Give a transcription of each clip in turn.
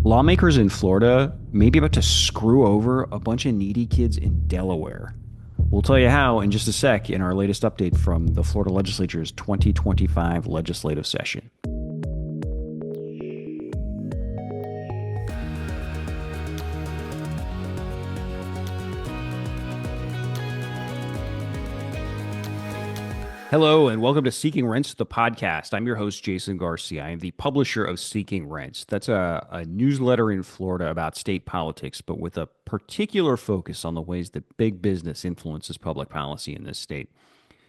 Lawmakers in Florida may be about to screw over a bunch of needy kids in Delaware. We'll tell you how in just a sec in our latest update from the Florida Legislature's 2025 legislative session. Hello, and welcome to Seeking Rents, the podcast. I'm your host, Jason Garcia. I am the publisher of Seeking Rents. That's a newsletter in Florida about state politics, but with a particular focus on the ways that big business influences public policy in this state.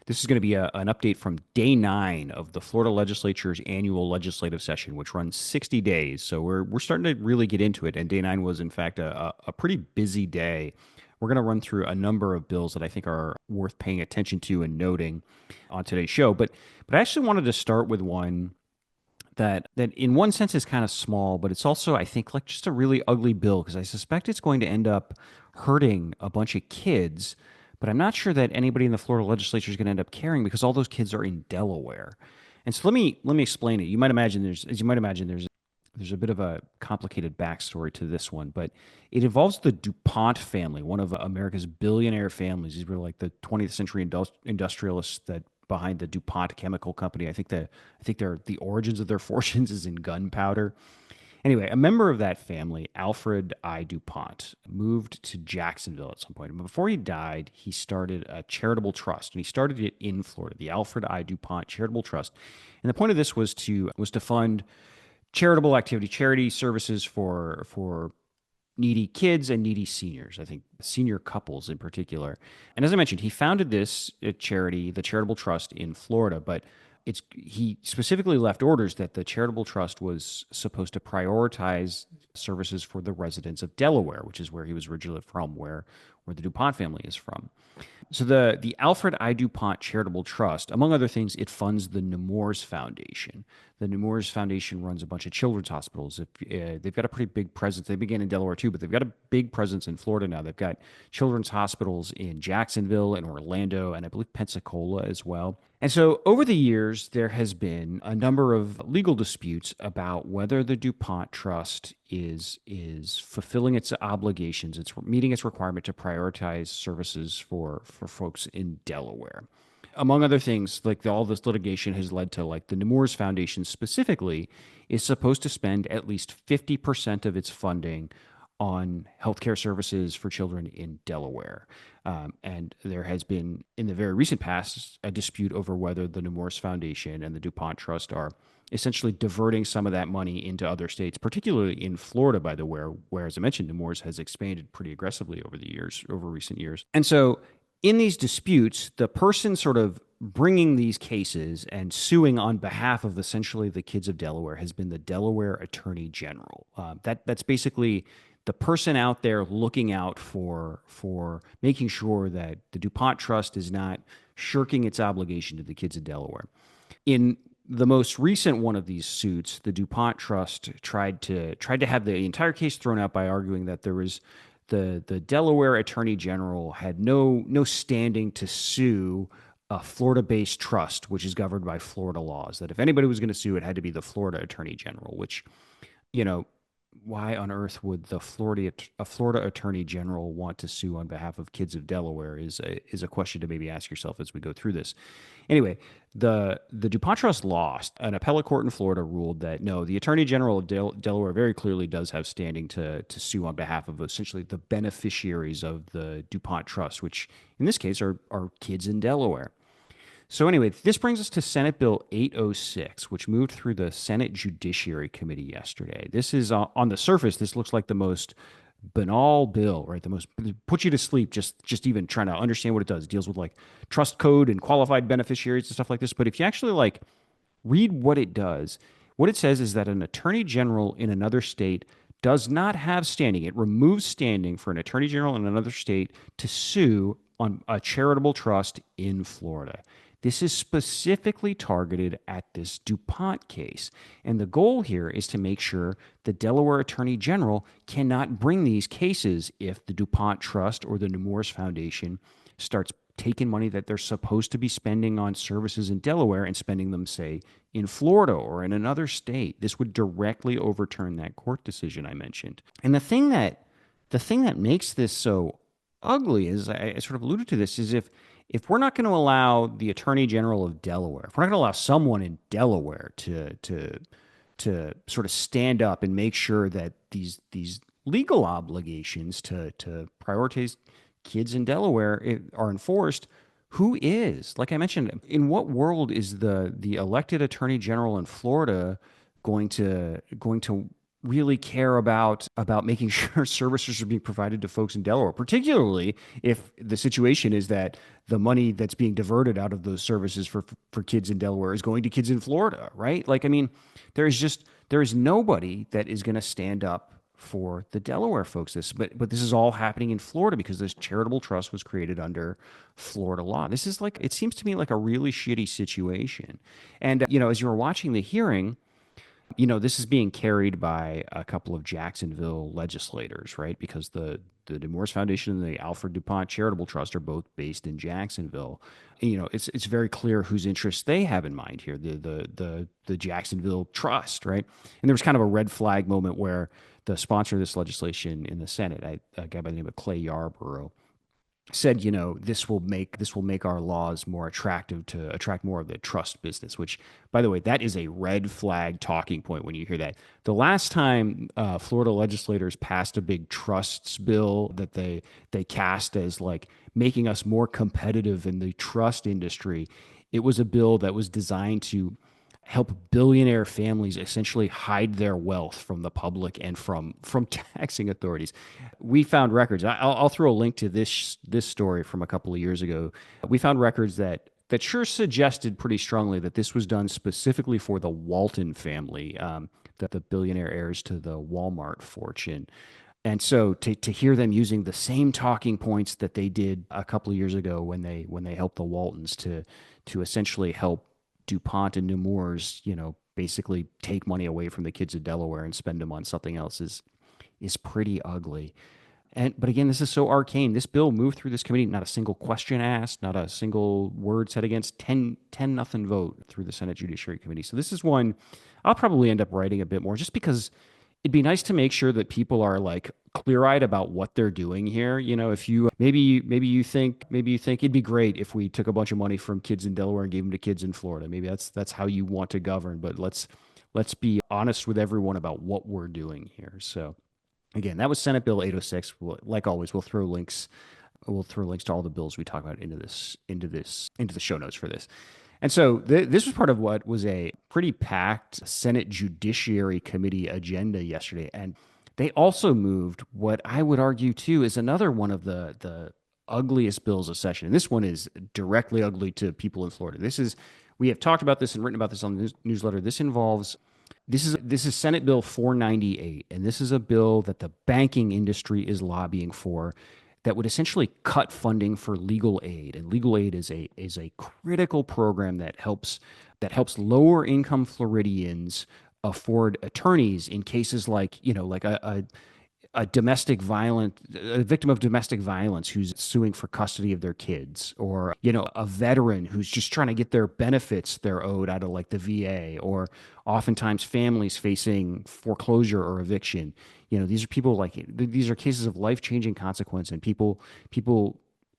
This is going to be an update from day 9 of the Florida Legislature's annual legislative session, which runs 60 days. So we're starting to really get into it. And day 9 was, in fact, a pretty busy day. We're going to run through a number of bills that I think are worth paying attention to and noting on today's show. But I actually wanted to start with one that in one sense is kind of small, but it's also, I think, like just a really ugly bill because I suspect it's going to end up hurting a bunch of kids. But I'm not sure that anybody in the Florida legislature is going to end up caring because all those kids are in Delaware. And so let me explain it. You might imagine there's a bit of a complicated backstory to this one, but it involves the DuPont family, one of America's billionaire families. These were like the 20th century industrialists that behind the DuPont chemical company. I think the origins of their fortunes is in gunpowder. Anyway, a member of that family, Alfred I. DuPont, moved to Jacksonville at some point. But before he died, he started a charitable trust, and he started it in Florida, the Alfred I. DuPont Charitable Trust. And the point of this was to fund charitable activity, charity services for needy kids and needy seniors. I think senior couples in particular. And as I mentioned, he founded this charity, the Charitable Trust in Florida, but he specifically left orders that the charitable trust was supposed to prioritize services for the residents of Delaware, which is where he was originally from, where the DuPont family is from. So the Alfred I. DuPont Charitable Trust, among other things, it funds the Nemours Foundation. The Nemours Foundation runs a bunch of children's hospitals. They've got a pretty big presence. They began in Delaware too, but they've got a big presence in Florida now. They've got children's hospitals in Jacksonville and Orlando, and I believe Pensacola as well. And so over the years, there has been a number of legal disputes about whether the DuPont Trust is fulfilling its obligations, it's meeting its requirement to prioritize services for folks in Delaware. Among other things, like all this litigation has led to like the Nemours Foundation specifically is supposed to spend at least 50% of its funding on healthcare services for children in Delaware. And there has been, in the very recent past, a dispute over whether the Nemours Foundation and the DuPont Trust are essentially diverting some of that money into other states, particularly in Florida, by the way, where, as I mentioned, Nemours has expanded pretty aggressively over recent years. And so in these disputes, the person sort of bringing these cases and suing on behalf of essentially the kids of Delaware has been the Delaware Attorney General. That's basically the person out there looking out for making sure that the DuPont Trust is not shirking its obligation to the kids of Delaware. In the most recent one of these suits, the DuPont Trust tried to have the entire case thrown out by arguing that there was the Delaware Attorney General had no standing to sue a Florida-based trust, which is governed by Florida laws. That if anybody was going to sue, it had to be the Florida Attorney General. Which, you know, why on earth would a Florida Attorney General want to sue on behalf of kids of Delaware is a question to maybe ask yourself as we go through this. Anyway, the DuPont Trust lost. An appellate court in Florida ruled that no, the Attorney General of Delaware very clearly does have standing to sue on behalf of essentially the beneficiaries of the DuPont Trust, which in this case are kids in Delaware. So anyway, this brings us to Senate Bill 806, which moved through the Senate Judiciary Committee yesterday. This is on the surface, this looks like the most banal bill, right? The most puts you to sleep just even trying to understand what it does. It deals with like trust code and qualified beneficiaries and stuff like this. But if you actually like read what it does, what it says is that an attorney general in another state does not have standing. It removes standing for an attorney general in another state to sue on a charitable trust in Florida. This is specifically targeted at this DuPont case. And the goal here is to make sure the Delaware Attorney General cannot bring these cases if the DuPont Trust or the Nemours Foundation starts taken money that they're supposed to be spending on services in Delaware and spending them, say, in Florida or in another state. This would directly overturn that court decision I mentioned. And the thing that makes this so ugly, as I sort of alluded to this, is if we're not going to allow the Attorney General of Delaware, if we're not going to allow someone in Delaware to sort of stand up and make sure that these legal obligations to prioritize kids in Delaware are enforced, who is? Like I mentioned, in what world is the elected attorney general in Florida going to really care about making sure services are being provided to folks in Delaware, particularly if the situation is that the money that's being diverted out of those services for kids in Delaware is going to kids in Florida, right? Like, I mean, there is nobody that is going to stand up for the Delaware folks. But this is all happening in Florida because this charitable trust was created under Florida law. This is like, it seems to me like a really shitty situation. And as you were watching the hearing, this is being carried by a couple of Jacksonville legislators, right? Because the DeMoores Foundation and the Alfred DuPont Charitable Trust are both based in Jacksonville. And, it's very clear whose interests they have in mind here. The Jacksonville Trust, right? And there was kind of a red flag moment where the sponsor of this legislation in the Senate, a guy by the name of Clay Yarborough, said, this will make our laws more attractive to attract more of the trust business, which, by the way, that is a red flag talking point when you hear that. The last time Florida legislators passed a big trusts bill that they cast as like making us more competitive in the trust industry, it was a bill that was designed to help billionaire families essentially hide their wealth from the public and from taxing authorities. We found records. I'll throw a link to this story from a couple of years ago. We found records that sure suggested pretty strongly that this was done specifically for the Walton family, the billionaire heirs to the Walmart fortune. And so to hear them using the same talking points that they did a couple of years ago when they helped the Waltons to essentially help DuPont and Nemours, basically take money away from the kids of Delaware and spend them on something else is pretty ugly. But again, this is so arcane. This bill moved through this committee, not a single question asked, not a single word said against, 10-0 vote through the Senate Judiciary Committee. So this is one I'll probably end up writing a bit more just because it'd be nice to make sure that people are like clear-eyed about what they're doing here. If you maybe you think it'd be great if we took a bunch of money from kids in Delaware and gave them to kids in Florida. Maybe that's how you want to govern, but let's be honest with everyone about what we're doing here. So again, that was Senate Bill 806. Like always, we'll throw links to all the bills we talk about into the show notes for this. And so this was part of what was a pretty packed Senate Judiciary Committee agenda yesterday. And they also moved what I would argue, too, is another one of the ugliest bills of session. And this one is directly ugly to people in Florida. We have talked about this and written about this on the newsletter. This is Senate Bill 498. And this is a bill that the banking industry is lobbying for, that would essentially cut funding for legal aid. And legal aid is a critical program that helps lower income Floridians afford attorneys in cases like a victim of domestic violence who's suing for custody of their kids, or a veteran who's just trying to get their benefits they're owed out of like the VA, or oftentimes families facing foreclosure or eviction. These are cases of life-changing consequence, and people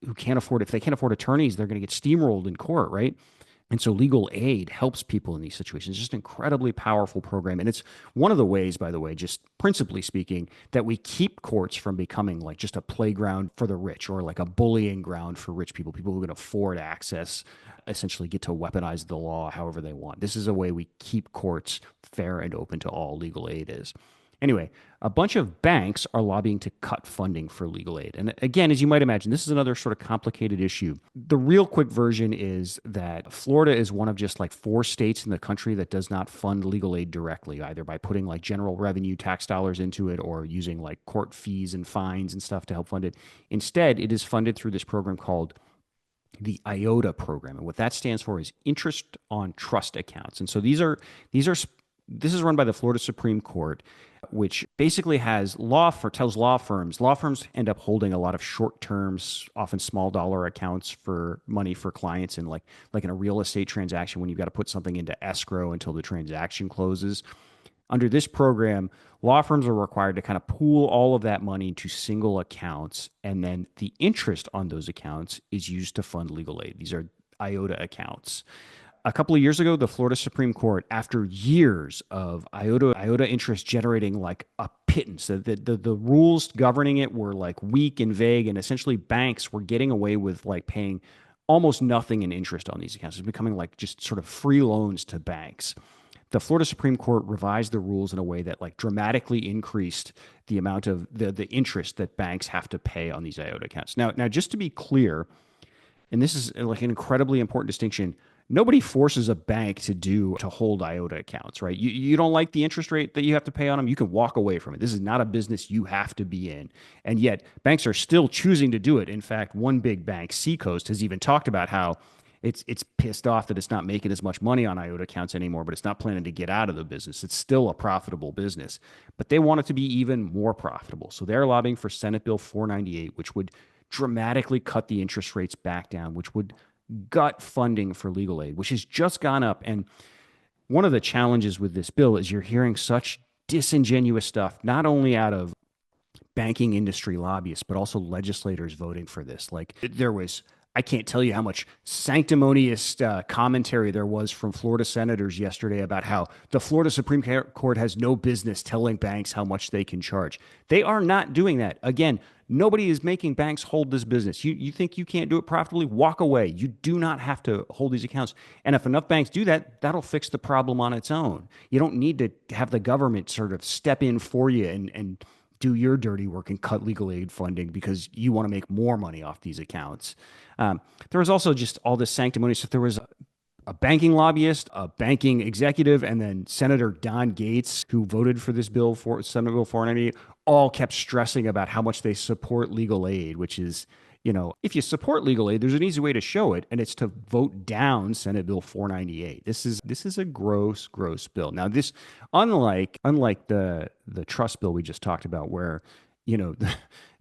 who can't afford, if they can't afford attorneys, they're going to get steamrolled in court, right? And so legal aid helps people in these situations. It's just an incredibly powerful program. And it's one of the ways, by the way, just principally speaking, that we keep courts from becoming like just a playground for the rich, or like a bullying ground for rich people who can afford access, essentially get to weaponize the law however they want. This is a way we keep courts fair and open to all legal aid is. Anyway, a bunch of banks are lobbying to cut funding for legal aid. And again, as you might imagine, this is another sort of complicated issue. The real quick version is that Florida is one of just like 4 states in the country that does not fund legal aid directly, either by putting like general revenue tax dollars into it or using like court fees and fines and stuff to help fund it. Instead, it is funded through this program called the IOTA program. And what that stands for is interest on trust accounts. And so these are This is run by the Florida Supreme Court, which basically has tells law firms end up holding a lot of short terms, often small dollar accounts for money for clients, and like in a real estate transaction when you've got to put something into escrow until the transaction closes. Under this program, law firms are required to kind of pool all of that money into single accounts, and then the interest on those accounts is used to fund legal aid. These are IOTA accounts. A couple of years ago, the Florida Supreme Court, after years of IOTA interest generating like a pittance, the rules governing it were like weak and vague, and essentially banks were getting away with like paying almost nothing in interest on these accounts. It's becoming like just sort of free loans to banks. The Florida Supreme Court revised the rules in a way that like dramatically increased the amount of the interest that banks have to pay on these IOTA accounts. Now, just to be clear, and this is like an incredibly important distinction. Nobody forces a bank to hold IOTA accounts, right? You don't like the interest rate that you have to pay on them, you can walk away from it. This is not a business you have to be in. And yet banks are still choosing to do it. In fact, one big bank, Seacoast, has even talked about how it's pissed off that it's not making as much money on IOTA accounts anymore, but it's not planning to get out of the business. It's still a profitable business, but they want it to be even more profitable. So they're lobbying for Senate Bill 498, which would dramatically cut the interest rates back down, which would gut funding for legal aid, which has just gone up. And one of the challenges with this bill is you're hearing such disingenuous stuff, not only out of banking industry lobbyists, but also legislators voting for this. Like I can't tell you how much sanctimonious commentary there was from Florida senators yesterday about how the Florida Supreme Court has no business telling banks how much they can charge. They are not doing that. Again, nobody is making banks hold this business. You think you can't do it profitably? Walk away. You do not have to hold these accounts. And if enough banks do that, that'll fix the problem on its own. You don't need to have the government sort of step in for you and do your dirty work and cut legal aid funding because you want to make more money off these accounts. There was also just all this sanctimony. So there was a banking lobbyist, a banking executive, and then Senator Don Gates, who voted for this bill, for Senate Bill 498, all kept stressing about how much they support legal aid, which is, if you support legal aid, there's an easy way to show it, and it's to vote down Senate Bill 498. This is a gross bill. Now, this, unlike the trust bill we just talked about, where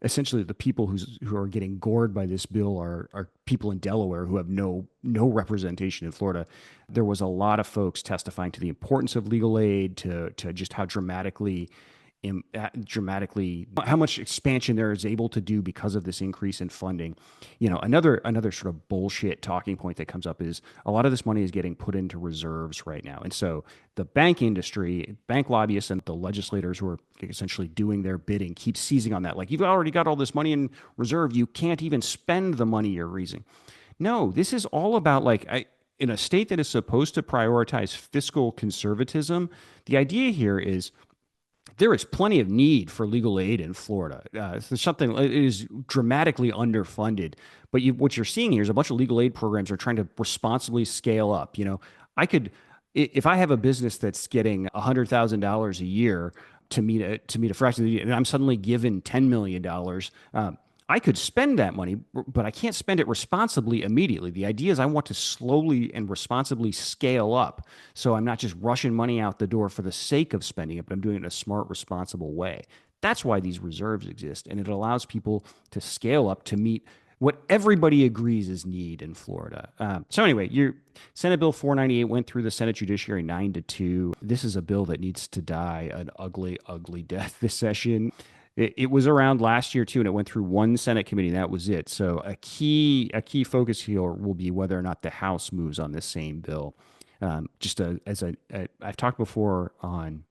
essentially the people who are getting gored by this bill are people in Delaware who have no representation in Florida. There was a lot of folks testifying to the importance of legal aid, to just how dramatically how much expansion there is able to do because of this increase in funding. Another sort of bullshit talking point that comes up is a lot of this money is getting put into reserves right now. And so the bank industry, bank lobbyists, and the legislators who are essentially doing their bidding keep seizing on that. Like, you've already got all this money in reserve. You can't even spend the money you're raising. No, this is all about in a state that is supposed to prioritize fiscal conservatism, the idea here is there is plenty of need for legal aid in Florida. It is dramatically underfunded, but what you're seeing here is a bunch of legal aid programs are trying to responsibly scale up. If I have a business that's getting $100,000 a year to meet a fraction, and I'm suddenly given $10 million. I could spend that money, but I can't spend it responsibly immediately. The idea is I want to slowly and responsibly scale up. So I'm not just rushing money out the door for the sake of spending it, but I'm doing it in a smart, responsible way. That's why these reserves exist. And it allows people to scale up to meet what everybody agrees is need in Florida. So anyway, Senate Bill 498 went through the Senate Judiciary 9-2. This is a bill that needs to die an ugly, ugly death this session. It was around last year too, and it went through one Senate committee, and that was it. So a key focus here will be whether or not the House moves on this same bill. I've talked before on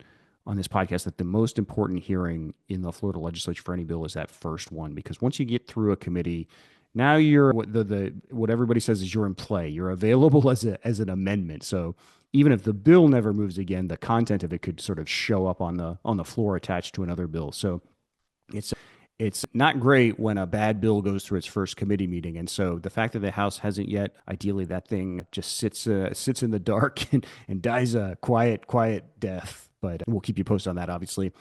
this podcast that the most important hearing in the Florida legislature for any bill is that first one, because once you get through a committee, now you're what everybody says is you're in play. You're available as an amendment. So even if the bill never moves again, the content of it could sort of show up on the floor attached to another bill. So it's not great when a bad bill goes through its first committee meeting. And so the fact that the House hasn't yet, ideally that thing just sits in the dark and dies a quiet death. But we'll keep you posted on that, obviously.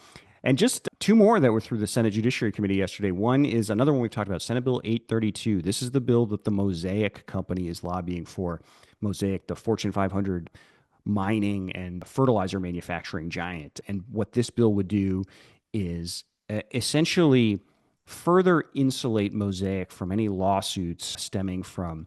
And just two more that were through the Senate Judiciary Committee yesterday. One is another one we've talked about, Senate Bill 832. This is the bill that the Mosaic company is lobbying for. Mosaic, the Fortune 500 mining and fertilizer manufacturing giant. And what this bill would do is essentially further insulate Mosaic from any lawsuits stemming from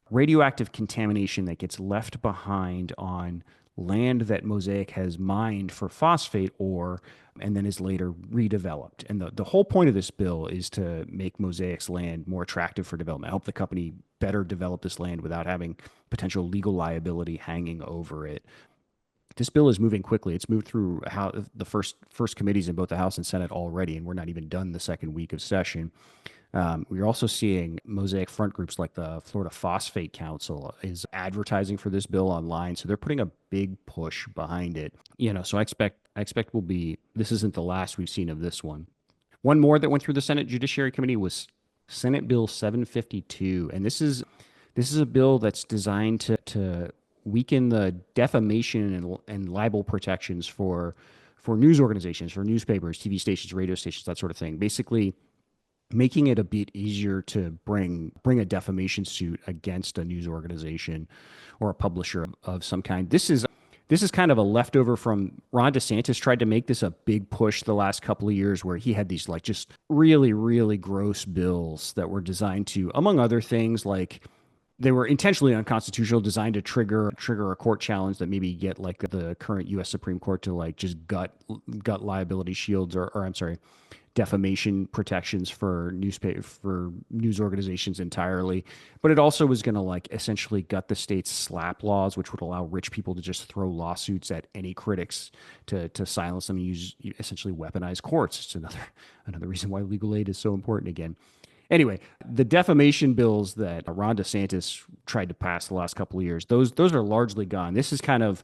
radioactive contamination that gets left behind on land that Mosaic has mined for phosphate ore and then is later redeveloped. And the whole point of this bill is to make Mosaic's land more attractive for development, help the company better develop this land without having potential legal liability hanging over it. This bill is moving quickly. It's moved through the first committees in both the House and Senate already, and we're not even done the second week of session. We're also seeing Mosaic front groups like the Florida Phosphate Council is advertising for this bill online, so they're putting a big push behind it. So I expect this isn't the last we've seen of this one. One more that went through the Senate Judiciary Committee was Senate Bill 752, and this is a bill that's designed to weaken the defamation and libel protections for news organizations, for newspapers, TV stations, radio stations, that sort of thing. Basically, making it a bit easier to bring a defamation suit against a news organization or a publisher of some kind. This is kind of a leftover from Ron DeSantis tried to make this a big push the last couple of years, where he had these like just really, really gross bills that were designed to, among other things, like they were intentionally unconstitutional, designed to trigger a court challenge that maybe get like the current U.S. Supreme Court to like just gut liability shields or I'm sorry, defamation protections for news organizations entirely. But it also was going to like essentially gut the state's SLAPP laws, which would allow rich people to just throw lawsuits at any critics to silence them and use essentially weaponize courts. It's another reason why legal aid is so important again. Anyway, the defamation bills that Ron DeSantis tried to pass the last couple of years, those are largely gone. This is kind of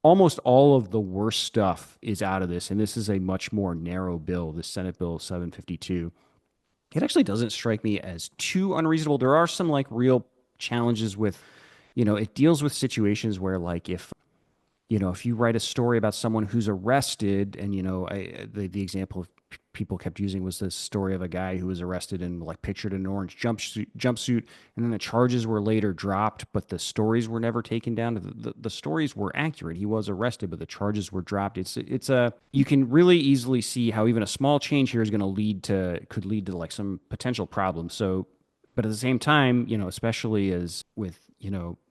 almost all of the worst stuff is out of this, and this is a much more narrow bill, the Senate Bill 752. It actually doesn't strike me as too unreasonable. There are some like real challenges with, it deals with situations where like if you write a story about someone who's arrested and, the example people kept using was this story of a guy who was arrested and like pictured in an orange jumpsuit, and then the charges were later dropped, but the stories were never taken down. The stories were accurate. He was arrested, but the charges were dropped. You can really easily see how even a small change here is going to could lead to like some potential problems. So, but at the same time, especially as with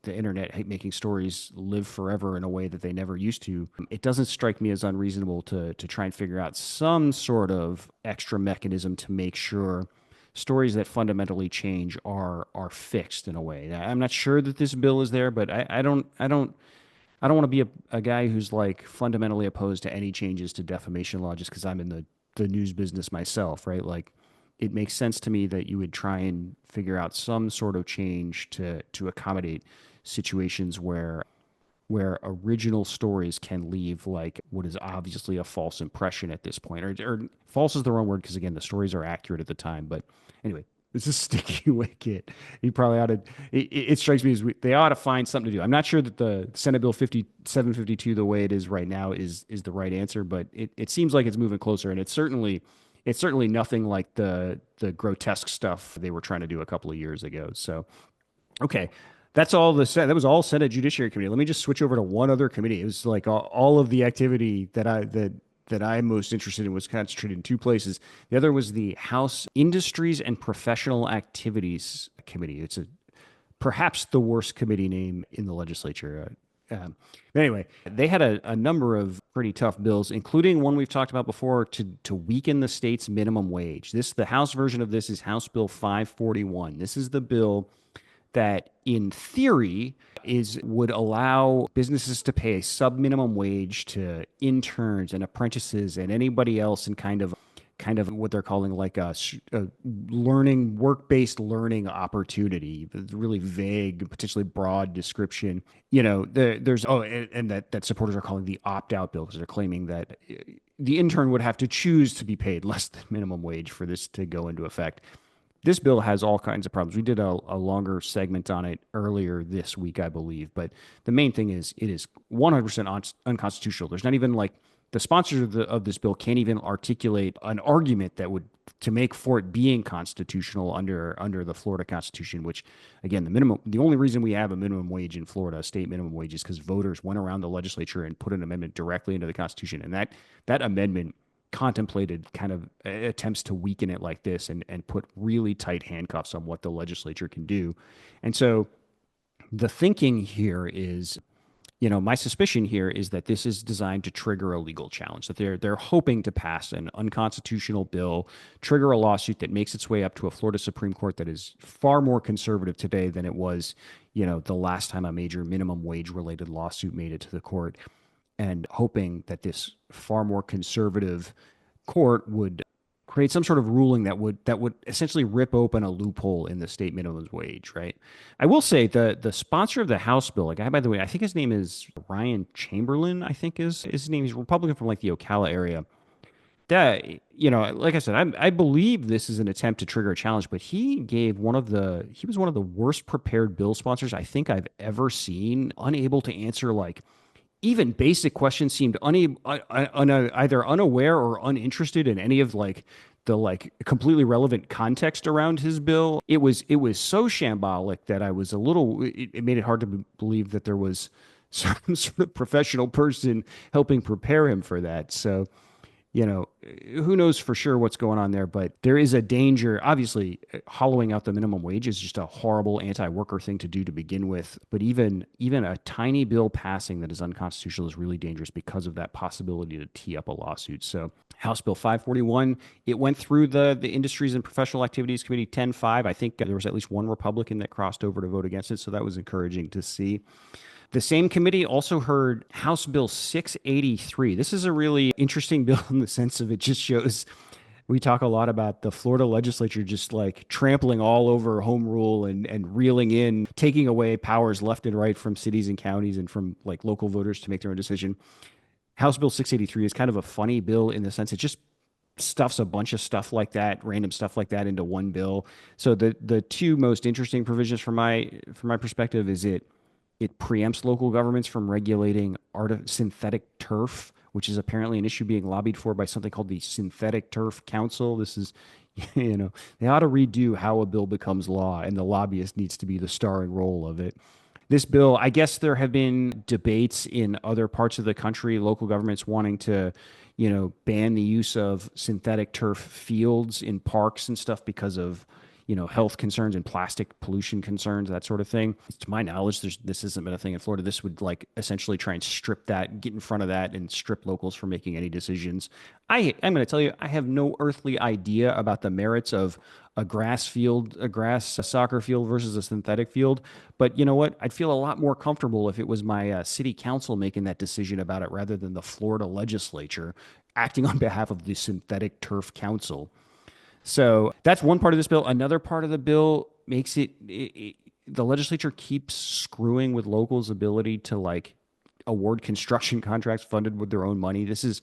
the internet making stories live forever in a way that they never used to, it doesn't strike me as unreasonable to try and figure out some sort of extra mechanism to make sure stories that fundamentally change are fixed in a way. I'm not sure that this bill is there, but I don't want to be a guy who's like fundamentally opposed to any changes to defamation law just because I'm in the news business myself, right? Like, it makes sense to me that you would try and figure out some sort of change to accommodate situations where original stories can leave like what is obviously a false impression at this point, or false is the wrong word because again the stories are accurate at the time. But anyway, this is sticky wicket. You probably ought to. It strikes me as they ought to find something to do. I'm not sure that the Senate Bill 752 the way it is right now is the right answer, but it seems like it's moving closer, and it's certainly nothing like the grotesque stuff they were trying to do a couple of years ago. So, okay, that was all Senate Judiciary Committee. Let me just switch over to one other committee. It was like all of the activity that I'm most interested in was concentrated in two places. The other was the House Industries and Professional Activities Committee. It's perhaps the worst committee name in the legislature. But anyway, they had a number of pretty tough bills, including one we've talked about before to weaken the state's minimum wage. The House version of this is House Bill 541. This is the bill that, in theory, would allow businesses to pay a sub-minimum wage to interns and apprentices and anybody else in kind of what they're calling like a work-based learning opportunity. Really vague, potentially broad description. That supporters are calling the opt-out bill because they're claiming that the intern would have to choose to be paid less than minimum wage for this to go into effect. This bill has all kinds of problems. We did a longer segment on it earlier this week, I believe. But the main thing is it is 100% unconstitutional. There's not even like the sponsors of this bill can't even articulate an argument that would to make for it being constitutional under the Florida Constitution, which again, the only reason we have a minimum wage in Florida, a state minimum wage, is because voters went around the legislature and put an amendment directly into the Constitution. And that amendment contemplated kind of attempts to weaken it like this and put really tight handcuffs on what the legislature can do. And so the thinking here is, my suspicion here is that this is designed to trigger a legal challenge, that they're hoping to pass an unconstitutional bill, trigger a lawsuit that makes its way up to a Florida Supreme Court that is far more conservative today than it was, the last time a major minimum wage related lawsuit made it to the court, and hoping that this far more conservative court would create some sort of ruling that would essentially rip open a loophole in the state minimum wage, right? I will say the sponsor of the House bill, a guy, by the way, I think his name is Ryan Chamberlain, I think is his name. He's a Republican from like the Ocala area. That, like I said, I believe this is an attempt to trigger a challenge, but he was one of the worst prepared bill sponsors I think I've ever seen, unable to answer like even basic questions, seemed either unaware or uninterested in any of like the like completely relevant context around his bill. It was so shambolic that I was it made it hard to believe that there was some sort of professional person helping prepare him for that. So, who knows for sure what's going on there, but there is a danger. Obviously, hollowing out the minimum wage is just a horrible anti-worker thing to do to begin with. But even a tiny bill passing that is unconstitutional is really dangerous because of that possibility to tee up a lawsuit. So House Bill 541, it went through the Industries and Professional Activities Committee 10-5. I think there was at least one Republican that crossed over to vote against it. So that was encouraging to see. The same committee also heard House Bill 683. This is a really interesting bill in the sense of it just shows we talk a lot about the Florida legislature just like trampling all over home rule and reeling in, taking away powers left and right from cities and counties and from like local voters to make their own decision. House Bill 683 is kind of a funny bill in the sense it just stuffs a bunch of stuff like that, random stuff like that into one bill. So the two most interesting provisions from my perspective is it preempts local governments from regulating synthetic turf, which is apparently an issue being lobbied for by something called the Synthetic Turf Council. This is, they ought to redo how a bill becomes law, and the lobbyist needs to be the starring role of it. This bill, I guess there have been debates in other parts of the country, local governments wanting to, ban the use of synthetic turf fields in parks and stuff because of health concerns and plastic pollution concerns, that sort of thing. To my knowledge, this hasn't been a thing in Florida. This would like essentially try and strip that, get in front of that and strip locals from making any decisions. I'm going to tell you, I have no earthly idea about the merits of a grass soccer field versus a synthetic field. But you know what? I'd feel a lot more comfortable if it was my city council making that decision about it rather than the Florida legislature acting on behalf of the Synthetic Turf Council. So that's one part of this bill. Another part of the bill makes the legislature keeps screwing with locals' ability to like award construction contracts funded with their own money. This is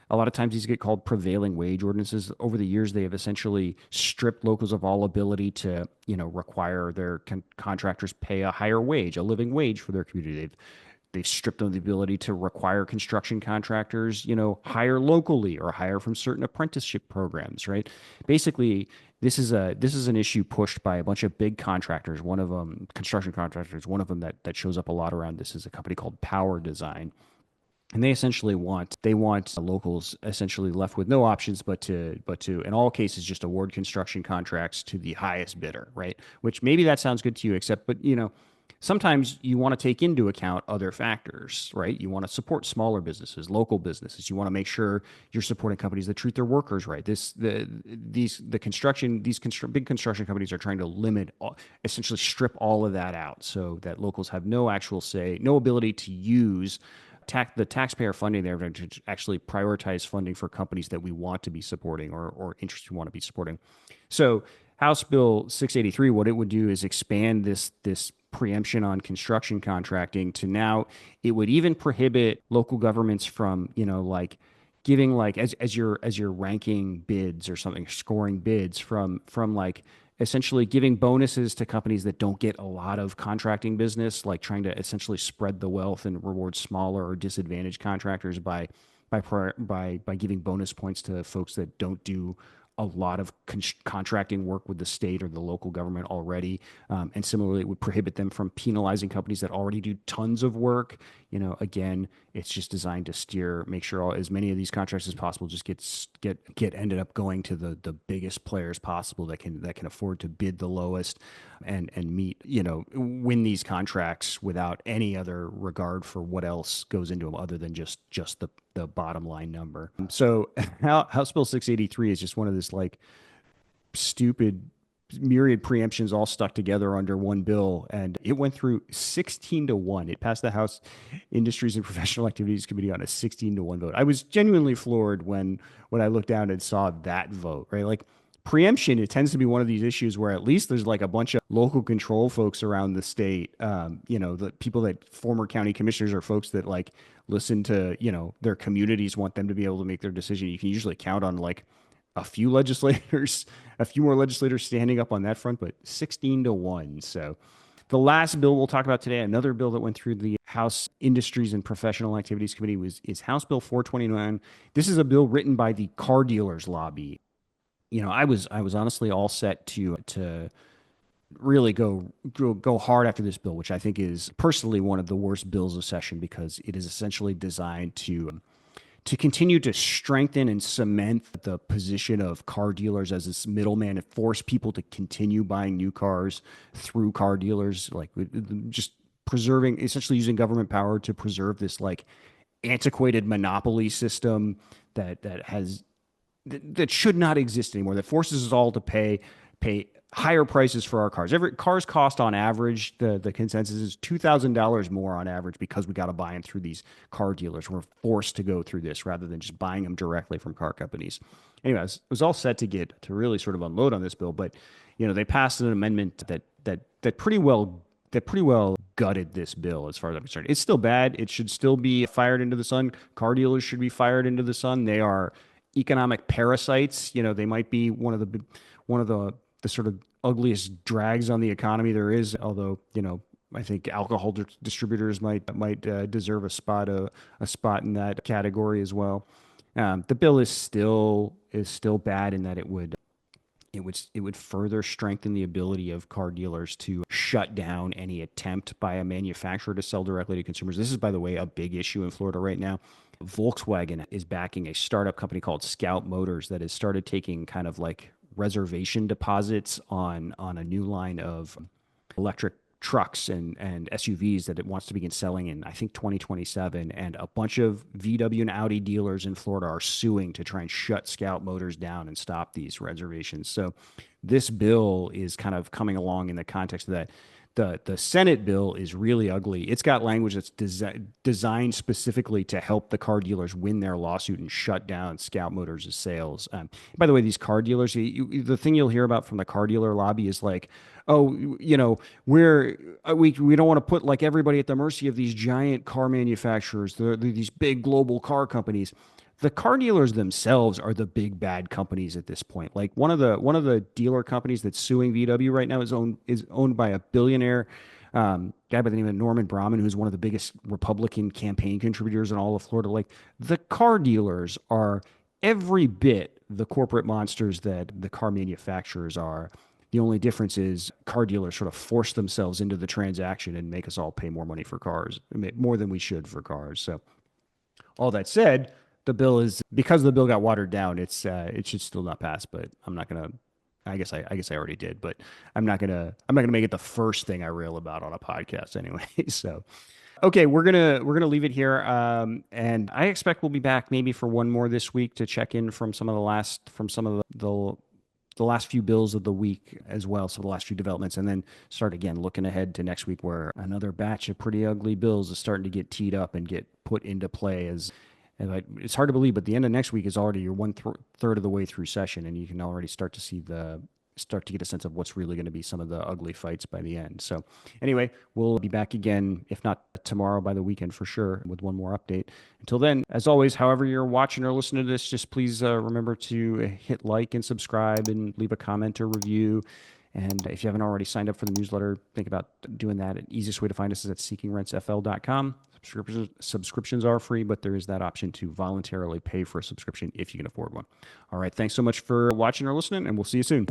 a lot of times these get called prevailing wage ordinances. Over the years, they have essentially stripped locals of all ability to, require their contractors pay a higher wage, a living wage for their community. They've stripped them of the ability to require construction contractors, hire locally or hire from certain apprenticeship programs, right? Basically, this is an issue pushed by a bunch of big contractors. One of them, construction contractors, one of them that shows up a lot around this is a company called Power Design. And they essentially want locals essentially left with no options but to in all cases just award construction contracts to the highest bidder, right? Which maybe that sounds good to you, but sometimes you want to take into account other factors, right? You want to support smaller businesses, local businesses. You want to make sure you're supporting companies that treat their workers right. Big construction companies are trying to essentially strip all of that out so that locals have no actual say, no ability to use the taxpayer funding there to actually prioritize funding for companies that we want to be supporting or interests we want to be supporting. So House Bill 683, what it would do is expand this preemption on construction contracting to now it would even prohibit local governments from, giving as you're ranking bids or something, scoring bids from like essentially giving bonuses to companies that don't get a lot of contracting business, like trying to essentially spread the wealth and reward smaller or disadvantaged contractors by giving bonus points to folks that don't do a lot of contracting work with the state or the local government already. And similarly, it would prohibit them from penalizing companies that already do tons of work. Again, it's just designed to make sure as many of these contracts as possible just get ended up going to the biggest players possible that can afford to bid the lowest and meet, win these contracts without any other regard for what else goes into them other than just the bottom line number. So House Bill 683 is just one of this like stupid myriad preemptions all stuck together under one bill, and it went through 16-1. It passed the House Industries and Professional Activities Committee on a 16-1 vote. I was genuinely floored when I looked down and saw that vote, right? Like preemption, it tends to be one of these issues where at least there's like a bunch of local control folks around the state, the people that former county commissioners are folks that like listen to, their communities want them to be able to make their decision. You can usually count on like a few more legislators standing up on that front, but 16-1. So the last bill we'll talk about today, another bill that went through the House Industries and Professional Activities Committee is House Bill 429. This is a bill written by the car dealers lobby. I was honestly all set to really go hard after this bill, which I think is personally one of the worst bills of session because it is essentially designed to continue to strengthen and cement the position of car dealers as this middleman and force people to continue buying new cars through car dealers, like just essentially using government power to preserve this like antiquated monopoly system that should not exist anymore, that forces us all to pay higher prices for our cars. Cars cost on average, the consensus is $2,000 more on average because we got to buy them through these car dealers. We're forced to go through this rather than just buying them directly from car companies. Anyways, it was all set to really sort of unload on this bill, but they passed an amendment that pretty well gutted this bill as far as I'm concerned. It's still bad. It should still be fired into the sun. Car dealers should be fired into the sun. They are economic parasites. They might be one of the sort of ugliest drags on the economy there is. Although, I think alcohol distributors might deserve a spot in that category as well. The bill is still bad in that it would further strengthen the ability of car dealers to shut down any attempt by a manufacturer to sell directly to consumers. This is, by the way, a big issue in Florida right now. Volkswagen is backing a startup company called Scout Motors that has started taking kind of like reservation deposits on a new line of electric trucks and SUVs that it wants to begin selling in, I think, 2027. And a bunch of VW and Audi dealers in Florida are suing to try and shut Scout Motors down and stop these reservations. So this bill is kind of coming along in the context of that. The Senate bill is really ugly. It's got language that's designed specifically to help the car dealers win their lawsuit and shut down Scout Motors' sales. By the way, these car dealers, the thing you'll hear about from the car dealer lobby is like, oh, we don't want to put like everybody at the mercy of these giant car manufacturers, these big global car companies. The car dealers themselves are the big bad companies at this point. Like one of the dealer companies that's suing VW right now is owned by a billionaire guy by the name of Norman Brahman, who's one of the biggest Republican campaign contributors in all of Florida. Like the car dealers are every bit the corporate monsters that the car manufacturers are. The only difference is car dealers sort of force themselves into the transaction and make us all pay more money for cars, more than we should for cars. So all that said, the bill is, because the bill got watered down, it should still not pass. But I'm not gonna. I guess I already did, but I'm not gonna make it the first thing I rail about on a podcast anyway. So, okay, we're gonna leave it here, and I expect we'll be back maybe for one more this week to check in from some of the last few bills of the week as well, so the last few developments, and then start again looking ahead to next week where another batch of pretty ugly bills is starting to get teed up and get put into play it's hard to believe, but the end of next week is already your third of the way through session, and you can already start to get a sense of what's really going to be some of the ugly fights by the end. So anyway, we'll be back again, if not tomorrow, by the weekend for sure, with one more update. Until then, as always, however you're watching or listening to this, just please remember to hit like and subscribe and leave a comment or review. And if you haven't already signed up for the newsletter, think about doing that. The easiest way to find us is at seekingrentsfl.com. Subscriptions are free, but there is that option to voluntarily pay for a subscription if you can afford one. All right. Thanks so much for watching or listening, and we'll see you soon.